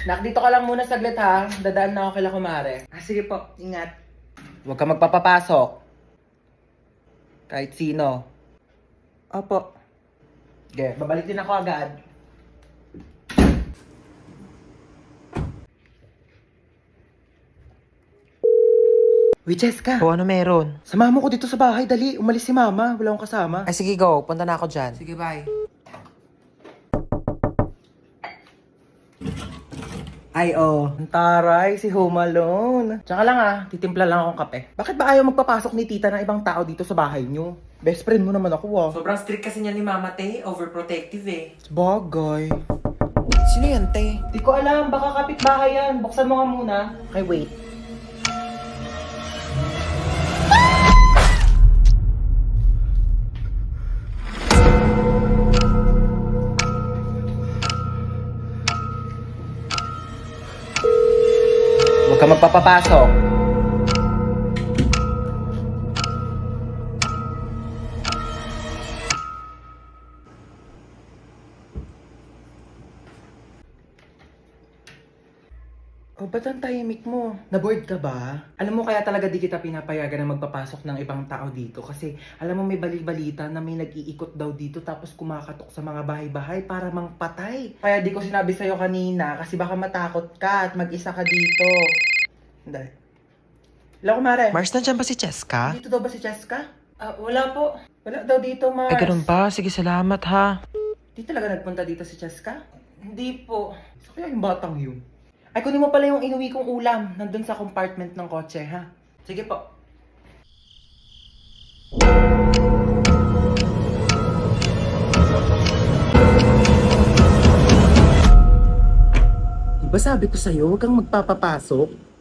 Nak, dito ka lang muna saglit ha. Dadaan na ako kila kumare. Sige po, ingat. Huwag ka magpapapasok. Kahit sino. Opo. Sige, babalik din ako agad. Uy, Cheska. O ano meron? Samahan mo ko dito sa bahay, dali. Umalis si mama, wala akong kasama. Ay sige go, punta na ako dyan. Sige, bye. Ay, ang taray, si Home Alone. Tsaka lang titimpla lang akong kape. Bakit ba ayaw magpapasok ni tita ng ibang tao dito sa bahay nyo? Best friend mo naman ako Sobrang strict kasi niya ni Mama Te, overprotective eh. Bagay. Sino yan, Te? Di ko alam, baka kapitbahay yan. Buksan mo nga muna. Okay, wait. Huwag ka magpapapasok. Oh, ba't ang tahimik mo? Naboard ka ba? Alam mo kaya talaga di kita pinapayagan na magpapasok ng ibang tao dito kasi alam mo may bali-balita na may nag-iikot daw dito tapos kumakatok sa mga bahay-bahay para mangpatay. Kaya di ko sinabi sa'yo kanina kasi baka matakot ka at mag-isa ka dito. Hindi. Hello, kumare. Mars, nandiyan ba si Cheska? Dito daw ba si Cheska? Wala po. Wala daw dito, Mars. Ay ganun ba? Sige, salamat ha. Di talaga nagpunta dito si Cheska? Hindi po. So kaya yung batang yun? Ay, kunin mo pala yung inuwi kong ulam. Nandun sa compartment ng kotse, ha? Sige po. Diba sabi ko sa'yo, huwag kang magpapapasok?